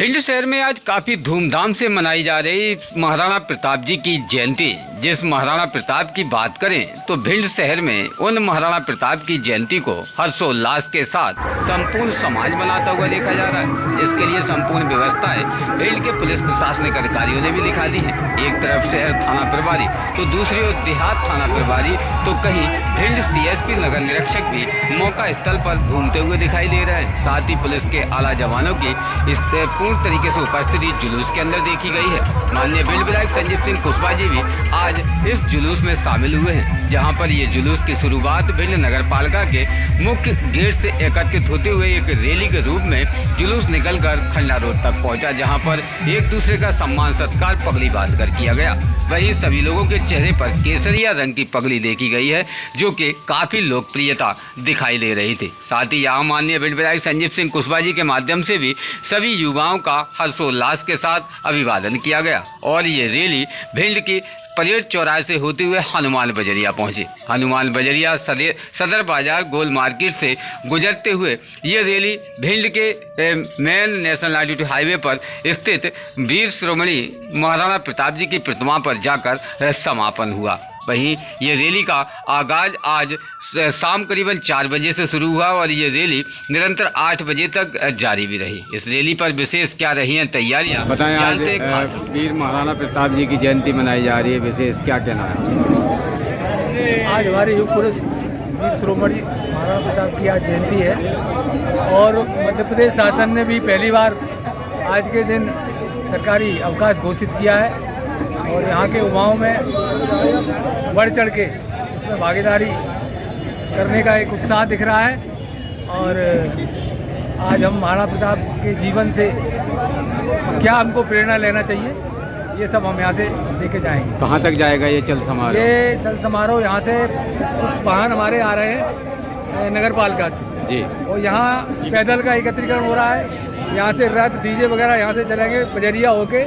भिंड शहर में आज काफ़ी धूमधाम से मनाई जा रही महाराणा प्रताप जी की जयंती। जिस महाराणा प्रताप की बात करें तो भिंड शहर में उन महाराणा प्रताप की जयंती को हर्षोल्लास के साथ संपूर्ण समाज मनाता हुआ देखा जा रहा है। इसके लिए संपूर्ण व्यवस्थाएं भिंड के पुलिस प्रशासनिक अधिकारियों ने भी दिखा दी है। एक तरफ शहर थाना प्रभारी तो दूसरी ओर देहात थाना प्रभारी तो कहीं भिंड सीएसपी नगर निरीक्षक भी मौका स्थल पर घूमते हुए दिखाई दे रहे हैं। साथ ही पुलिस के आला जवानों की इस पूर्ण तरीके से उपस्थिति जुलूस के अंदर देखी गई है। माननीय भिंड विधायक संजीव सिंह कुशवाहा जी भी आज इस जुलूस में शामिल हुए हैं, जहां पर ये जुलूस की शुरुआत भिंड नगर पालिका के मुख्य गेट से एकत्रित होते हुए एक रैली के रूप में जुलूस निकलकर खंडा रोड तक पहुंचा, जहां पर एक दूसरे का सम्मान सत्कार पगड़ी बांधकर किया गया। वहीं सभी लोगों के चेहरे पर केसरिया रंग की पगड़ी देखी गई है, जो कि काफी लोकप्रियता दिखाई दे रही थी। साथ ही यहाँ माननीय भिंड विधायक संजीव सिंह कुशवाहा जी के माध्यम से भी सभी युवाओं का हर्षोल्लास के साथ अभिवादन किया गया और ये रैली भिंड की परेड चौराहे से होते हुए हनुमान बजरिया पहुंची। हनुमान बजरिया सदर बाजार गोल मार्केट से गुजरते हुए ये रैली भिंड के मेन नेशनल हाईवे पर स्थित वीर शिरोमणि महाराणा प्रताप जी की प्रतिमा पर जाकर समापन हुआ। वहीं ये रैली का आगाज आज शाम करीबन 4 बजे से शुरू हुआ और ये रैली निरंतर 8 बजे तक जारी भी रही। इस रैली पर विशेष क्या रही हैं तैयारियां बताएं। आज वीर महाराणा प्रताप जी की जयंती मनाई जा रही है, विशेष क्या कहना है? आज हमारे युग पुरुष वीर शिरोमणि महाराणा प्रताप की आज जयंती है और मध्य प्रदेश शासन ने भी पहली बार आज के दिन सरकारी अवकाश घोषित किया है और यहाँ के युवाओं में बढ़ चढ़ के इसमें भागीदारी करने का एक उत्साह दिख रहा है। और आज हम महाराणा प्रताप के जीवन से क्या हमको प्रेरणा लेना चाहिए, ये सब हम यहाँ से लेके जाएंगे। कहाँ तक जाएगा ये चल समारोह? ये चल समारोह यहाँ से कुछ वाहन हमारे आ रहे हैं नगर पालिका से जी, और यहाँ पैदल का एकत्रीकरण हो रहा है। यहाँ से रथ डीजे वगैरह यहाँ से चलेंगे बजरिया होके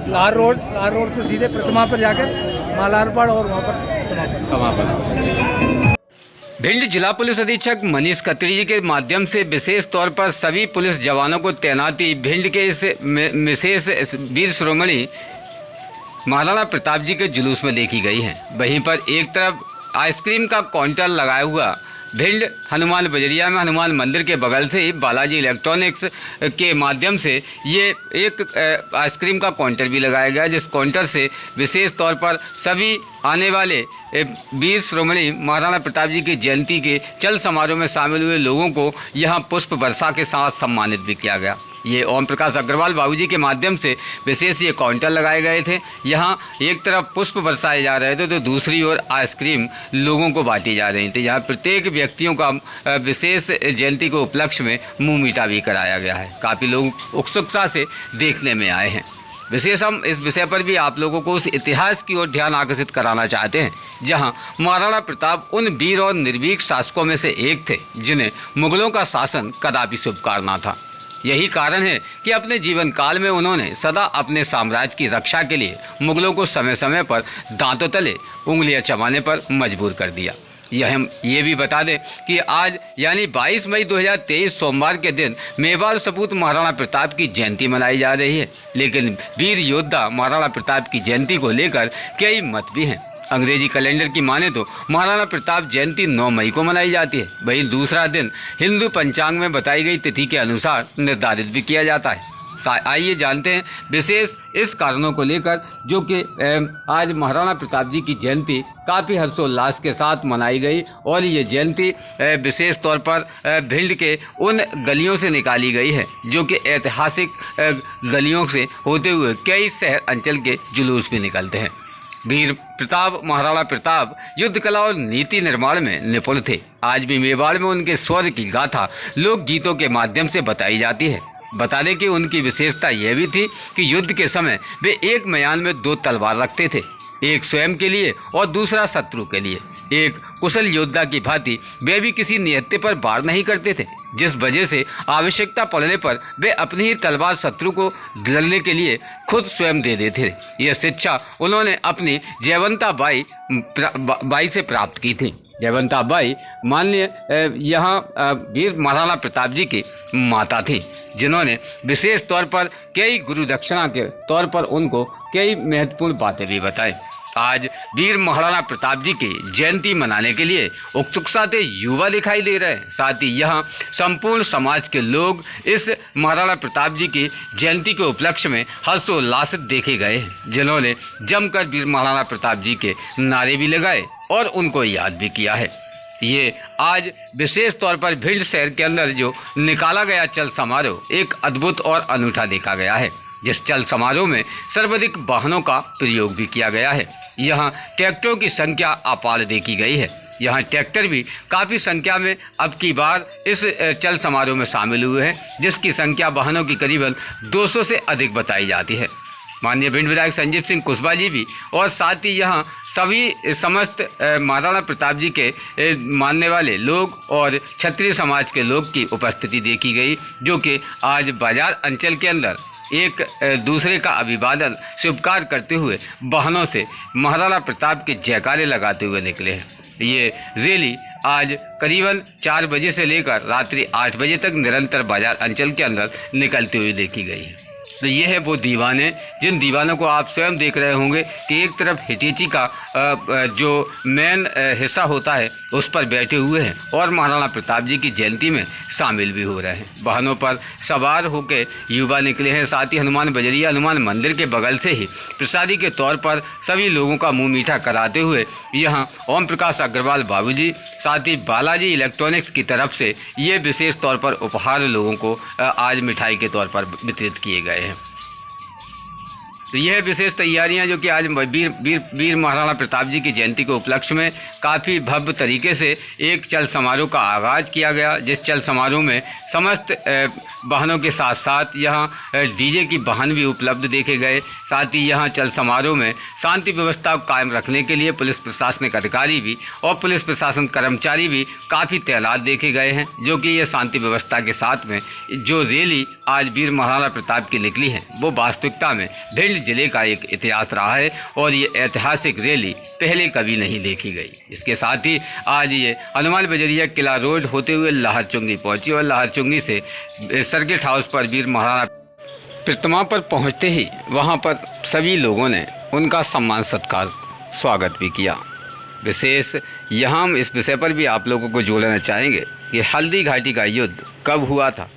लार रोड से सीधे प्रतिमा पर जाकर मालार्पण और वहाँ पर समापन। भिंड जिला पुलिस अधीक्षक मनीष खत्री जी के माध्यम से विशेष तौर पर सभी पुलिस जवानों को तैनाती भिंड के इस विशेष वीर शिरोमणि महाराणा प्रताप जी के जुलूस में देखी गई है। वहीं पर एक तरफ आइसक्रीम का काउंटर लगाया हुआ भिंड हनुमान बजरिया में हनुमान मंदिर के बगल से ही बालाजी इलेक्ट्रॉनिक्स के माध्यम से ये एक आइसक्रीम का काउंटर भी लगाया गया, जिस काउंटर से विशेष तौर पर सभी आने वाले वीर शिरोमणि महाराणा प्रताप जी की जयंती के चल समारोह में शामिल हुए लोगों को यहाँ पुष्प वर्षा के साथ सम्मानित भी किया गया। ये ओम प्रकाश अग्रवाल बाबूजी के माध्यम से विशेष ये काउंटर लगाए गए थे। यहाँ एक तरफ पुष्प बरसाए जा रहे थे तो दूसरी ओर आइसक्रीम लोगों को बांटी जा रही थी। यहाँ प्रत्येक व्यक्तियों का विशेष जयंती के उपलक्ष्य में मुँह मीठा भी कराया गया है। काफ़ी लोग उत्सुकता से देखने में आए हैं। विशेष हम इस विषय पर भी आप लोगों को उस इतिहास की ओर ध्यान आकर्षित कराना चाहते हैं, जहां महाराणा प्रताप उन वीर और निर्भीक शासकों में से एक थे जिन्हें मुगलों का शासन कदापि स्वीकारना था। यही कारण है कि अपने जीवन काल में उन्होंने सदा अपने साम्राज्य की रक्षा के लिए मुगलों को समय समय पर दांतों तले उंगलियां चबाने पर मजबूर कर दिया। यह हम ये भी बता दें कि आज यानी 22 मई 2023 सोमवार के दिन मेवाड़ सपूत महाराणा प्रताप की जयंती मनाई जा रही है, लेकिन वीर योद्धा महाराणा प्रताप की जयंती को लेकर कई मत भी हैं। अंग्रेजी कैलेंडर की माने तो महाराणा प्रताप जयंती 9 मई को मनाई जाती है, वहीं दूसरा दिन हिंदू पंचांग में बताई गई तिथि के अनुसार निर्धारित भी किया जाता है। आइए जानते हैं विशेष इस कारणों को लेकर, जो कि आज महाराणा प्रताप जी की जयंती काफ़ी हर्षोल्लास के साथ मनाई गई और ये जयंती विशेष तौर पर भिंड के उन गलियों से निकाली गई है जो कि ऐतिहासिक गलियों से होते हुए कई शहर अंचल के जुलूस भी निकलते हैं। वीर प्रताप महाराणा प्रताप युद्ध कला और नीति निर्माण में निपुण थे। आज भी मेवाड़ में उनके शौर्य की गाथा लोकगीतों के माध्यम से बताई जाती है। बता दें कि उनकी विशेषता यह भी थी कि युद्ध के समय वे एक म्यान में 2 तलवार रखते थे, एक स्वयं के लिए और दूसरा शत्रु के लिए। एक कुशल योद्धा की भांति वे भी किसी नियत्ते पर वार नहीं करते थे, जिस वजह से आवश्यकता पड़ने पर वे अपनी ही तलवार शत्रु को लड़ने के लिए खुद स्वयं दे देते थे। यह शिक्षा उन्होंने अपनी जयवंता बाई से प्राप्त की थी। जयवंता बाई माननीय यहाँ वीर महाराणा प्रताप जी की माता थी। जिन्होंने विशेष तौर पर कई गुरु दक्षिणा के तौर पर उनको कई महत्वपूर्ण बातें भी बताई। आज वीर महाराणा प्रताप जी की जयंती मनाने के लिए उत्सुकता से युवा दिखाई दे रहे हैं। साथ ही यहाँ संपूर्ण समाज के लोग इस महाराणा प्रताप जी की जयंती के उपलक्ष्य में हर्षोल्लास देखे गए हैं, जिन्होंने जमकर वीर महाराणा प्रताप जी के नारे भी लगाए और उनको याद भी किया है। ये आज विशेष तौर पर भिंड शहर के अंदर जो निकाला गया चल समारोह एक अद्भुत और अनूठा देखा गया है, जिस चल समारोह में सर्वाधिक वाहनों का प्रयोग भी किया गया है। यहाँ ट्रैक्टरों की संख्या अपार देखी गई है। यहाँ ट्रैक्टर भी काफ़ी संख्या में अब की बार इस चल समारोह में शामिल हुए हैं, जिसकी संख्या वाहनों की करीबन 200 से अधिक बताई जाती है। माननीय भिंड विधायक संजीव सिंह कुशवाहा जी भी और साथ ही यहाँ सभी समस्त महाराणा प्रताप जी के मानने वाले लोग और क्षत्रिय समाज के लोग की उपस्थिति देखी गई, जो कि आज बाजार अंचल के अंदर एक दूसरे का अभिवादन स्वीकार करते हुए वाहनों से महाराणा प्रताप के जयकारे लगाते हुए निकले हैं। ये रैली आज करीबन 4 बजे से लेकर रात्रि 8 बजे तक निरंतर बाजार अंचल के अंदर निकलती हुई देखी गई है। तो ये है वो दीवाने, जिन दीवानों को आप स्वयं देख रहे होंगे कि एक तरफ हिटेची का जो मेन हिस्सा होता है उस पर बैठे हुए हैं और महाराणा प्रताप जी की जयंती में शामिल भी हो रहे हैं। वाहनों पर सवार होकर युवा निकले हैं। साथ ही हनुमान बजरिया हनुमान मंदिर के बगल से ही प्रसादी के तौर पर सभी लोगों का मुँह मीठा कराते हुए यहाँ ओम प्रकाश अग्रवाल बाबूजी, साथ ही बालाजी इलेक्ट्रॉनिक्स की तरफ से ये विशेष तौर पर उपहार लोगों को आज मिठाई के तौर पर वितरित किए गए हैं। तो यह विशेष तैयारियां जो कि आज वीर महाराणा प्रताप जी की जयंती के उपलक्ष्य में काफ़ी भव्य तरीके से एक चल समारोह का आगाज़ किया गया, जिस चल समारोह में समस्त वाहनों के साथ साथ यहाँ डीजे की वाहन भी उपलब्ध देखे गए। साथ ही यहाँ चल समारोह में शांति व्यवस्था को कायम रखने के लिए पुलिस प्रशासनिक अधिकारी भी और पुलिस प्रशासन कर्मचारी भी काफ़ी तैनात देखे गए हैं, जो कि ये शांति व्यवस्था के साथ में जो रैली आज वीर महाराणा प्रताप की निकली है वो वास्तविकता में भिंड जिले का एक इतिहास रहा है और ये ऐतिहासिक रैली पहले कभी नहीं देखी गई। इसके साथ ही आज ये हनुमान बजरिया किला रोड होते हुए लाहरचुंगी पहुंची और लाहरचुंगी से सर्किट हाउस पर वीर महाराणा प्रतिमा पर पहुंचते ही वहां पर सभी लोगों ने उनका सम्मान सत्कार स्वागत भी किया। विशेष यहाँ हम इस विषय पर भी आप लोगों को जोड़ना चाहेंगे कि हल्दी घाटी का युद्ध कब हुआ था।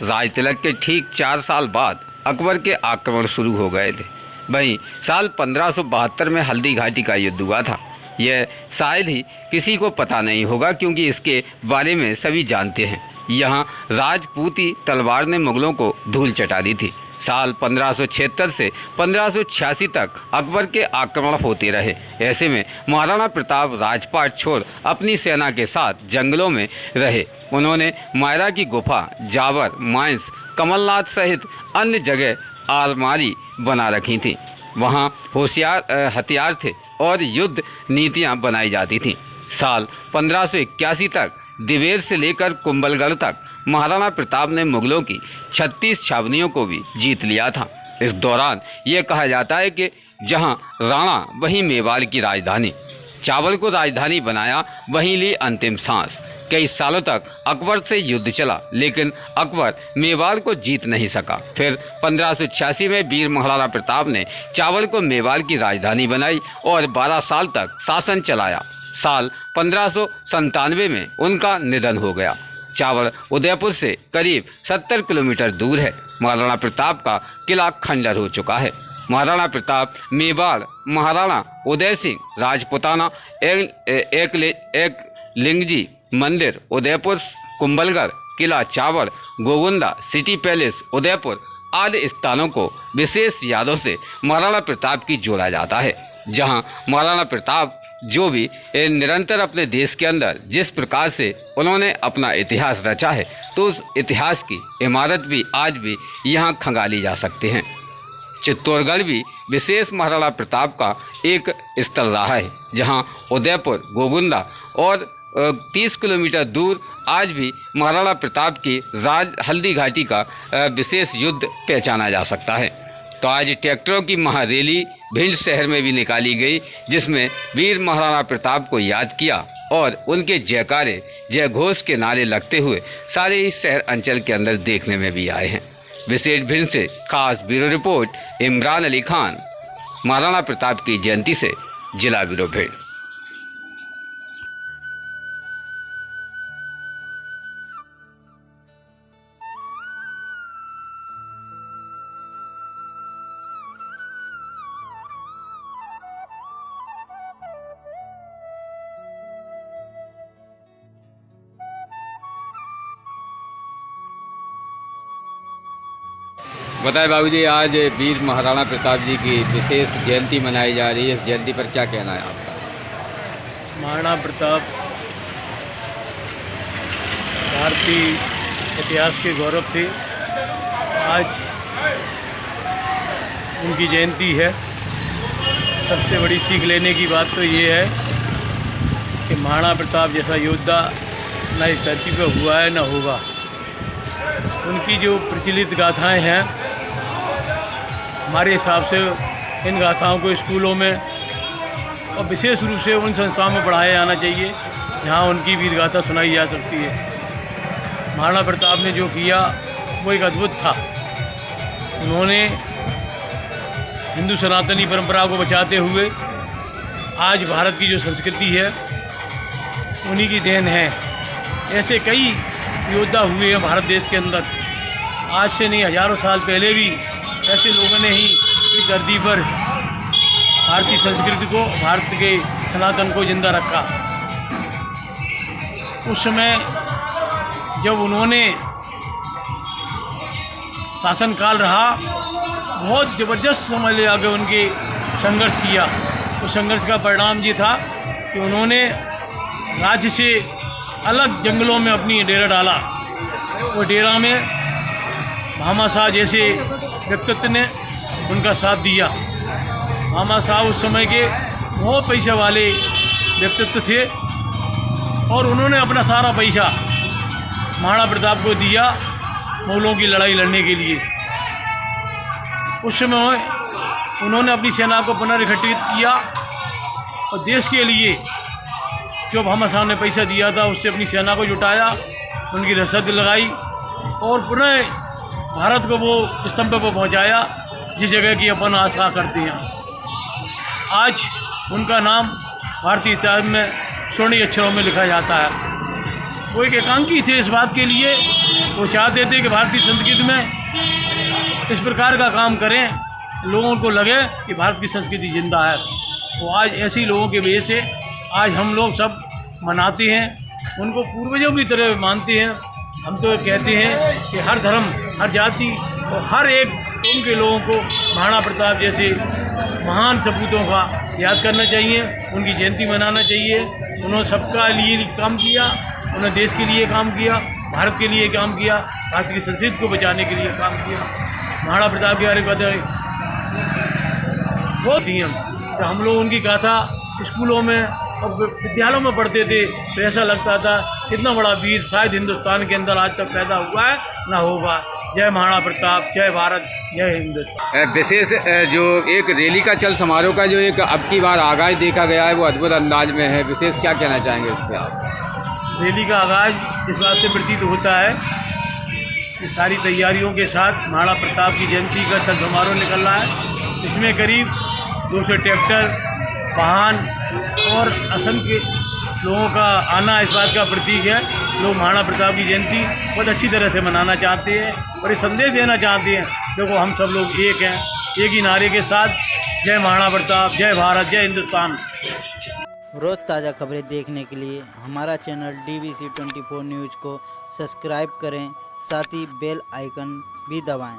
राज तिलक के ठीक 4 साल बाद अकबर के आक्रमण शुरू हो गए थे। वहीं साल 1572 में हल्दी घाटी का युद्ध हुआ था। यह शायद ही किसी को पता नहीं होगा, क्योंकि इसके बारे में सभी जानते हैं। यहाँ राजपूती तलवार ने मुगलों को धूल चटा दी थी। साल 1576 से 1586 तक अकबर के आक्रमण होते रहे। ऐसे में महाराणा प्रताप राजपाट छोड़ अपनी सेना के साथ जंगलों में रहे। उन्होंने मायरा की गुफा, जावर, माइंस, कमलनाथ सहित अन्य जगह आलमारी बना रखी थी। वहाँ होशियार हथियार थे और युद्ध नीतियाँ बनाई जाती थीं। साल 1581 तक दिवेर से लेकर कुंभलगढ़ तक महाराणा प्रताप ने मुगलों की 36 छावनियों को भी जीत लिया था। इस दौरान ये कहा जाता है कि जहां राणा वहीं मेवाड़ की राजधानी, चावल को राजधानी बनाया, वहीं ली अंतिम सांस। कई सालों तक अकबर से युद्ध चला, लेकिन अकबर मेवाड़ को जीत नहीं सका। फिर 1586 में वीर महाराणा प्रताप ने चावल को मेवाड़ की राजधानी बनाई और 12 साल तक शासन चलाया। साल 1597 में उनका निधन हो गया। चावल उदयपुर से करीब 70 किलोमीटर दूर है। महाराणा प्रताप का किला खंडर हो चुका है। महाराणा प्रताप मेवाड़, महाराणा उदय सिंह राजपुताना, एक लिंगजी मंदिर उदयपुर, कुंभलगढ़, किला चावल, गोविंदा, सिटी पैलेस उदयपुर आदि स्थानों को विशेष यादों से महाराणा प्रताप की जोड़ा जाता है। जहां महाराणा प्रताप जो भी निरंतर अपने देश के अंदर जिस प्रकार से उन्होंने अपना इतिहास रचा है, तो उस इतिहास की इमारत भी आज भी यहाँ खंगाली जा सकते हैं। चित्तौड़गढ़ भी विशेष महाराणा प्रताप का एक स्थल रहा है, जहाँ उदयपुर, गोविंदा और 30 किलोमीटर दूर आज भी महाराणा प्रताप की हल्दी घाटी का विशेष युद्ध पहचाना जा सकता है। तो आज ट्रैक्टरों की महारैली भिंड शहर में भी निकाली गई, जिसमें वीर महाराणा प्रताप को याद किया और उनके जयकारे जय घोष के नारे लगते हुए सारे इस शहर अंचल के अंदर देखने में भी आए हैं। विशेष भिंड से खास ब्यूरो रिपोर्ट इमरान अली खान, महाराणा प्रताप की जयंती से जिला ब्यूरो भिंड। बताएं बाबूजी, आज वीर महाराणा प्रताप जी की विशेष जयंती मनाई जा रही है। इस जयंती पर क्या कहना है आपका? महाराणा प्रताप भारतीय इतिहास के गौरव थे। आज उनकी जयंती है। सबसे बड़ी सीख लेने की बात तो ये है कि महाराणा प्रताप जैसा योद्धा न इस धरती पर हुआ है न होगा। उनकी जो प्रचलित गाथाएं हैं, हमारे हिसाब से इन गाथाओं को स्कूलों में और विशेष रूप से उन संस्थाओं में पढ़ाया जाना चाहिए जहाँ उनकी वीर गाथा सुनाई जा सकती है। महाराणा प्रताप ने जो किया वो एक अद्भुत था। उन्होंने हिंदू सनातनी परंपरा को बचाते हुए आज भारत की जो संस्कृति है उन्हीं की देन है। ऐसे कई योद्धा हुए हैं भारत देश के अंदर। आज से नहीं, हजारों साल पहले भी ऐसे लोगों ने ही इस धरती पर भारतीय संस्कृति को, भारत के सनातन को जिंदा रखा। उस समय जब उन्होंने शासनकाल रहा, बहुत ज़बरदस्त समझ ले आगे उनके संघर्ष किया। उस संघर्ष का परिणाम ये था कि उन्होंने राज्य से अलग जंगलों में अपनी डेरा डाला। वो डेरा में भामा शाह जैसे व्यक्तित्व ने उनका साथ दिया। भामा शाह उस समय के बहुत पैसे वाले व्यक्तित्व थे और उन्होंने अपना सारा पैसा महाराणा प्रताप को दिया मुगलों की लड़ाई लड़ने के लिए। उस समय उन्होंने अपनी सेना को पुनर्गठित किया और देश के लिए जो भामा शाह ने पैसा दिया था उससे अपनी सेना को जुटाया, उनकी रसद लगाई और पुनः भारत को वो स्तंभ पर पहुंचाया जिस जगह की अपन आशा करते हैं। आज उनका नाम भारतीय इतिहास में स्वर्णीय अक्षरों में लिखा जाता है। वो एक एकांकी थे इस बात के लिए, वो चाहते थे कि भारतीय संस्कृति में इस प्रकार का काम करें, लोगों को लगे कि भारत की संस्कृति जिंदा है। तो आज ऐसे ही लोगों के वजह से आज हम लोग सब मनाते हैं, उनको पूर्वजों की तरह मानते हैं। हम तो कहते हैं कि हर धर्म, हर जाति और हर एक कौम के लोगों को महाराणा प्रताप जैसे महान सपूतों का याद करना चाहिए, उनकी जयंती मनाना चाहिए। उन्होंने सबका लिए काम किया, उन्होंने देश के लिए काम किया, भारत के लिए काम किया, भारत की संस्कृति को बचाने के लिए काम किया। महाराणा प्रताप के बारे में पता है बहुत ही तो हम लोग उनकी गाथा स्कूलों में और विद्यालयों में पढ़ते थे तो ऐसा लगता था कितना बड़ा वीर शायद हिंदुस्तान के अंदर आज तक पैदा हुआ है ना होगा। जय महाराणा प्रताप, जय भारत, जय हिंदुस्तान। विशेष जो एक रैली का चल समारोह का जो एक अब की बार आगाज देखा गया है वो अद्भुत अंदाज में है, विशेष क्या कहना चाहेंगे इस पर आप? रैली का आगाज इस बात से प्रतीत होता है कि सारी तैयारियों के साथ महाराणा प्रताप की जयंती का चल समारोह निकल रहा है। इसमें करीब 200 ट्रैक्टर, वाहन और असंख्य लोगों का आना इस बात का प्रतीक है। लोग महाराणा प्रताप की जयंती बहुत अच्छी तरह से मनाना चाहते हैं और ये संदेश देना चाहते हैं, देखो हम सब लोग एक हैं, एक ही नारे के साथ, जय महाराणा प्रताप, जय भारत, जय हिंदुस्तान। रोज़ ताज़ा खबरें देखने के लिए हमारा चैनल DBC 24 न्यूज़ को सब्सक्राइब करें, साथ ही बेल आइकन भी दबाएं।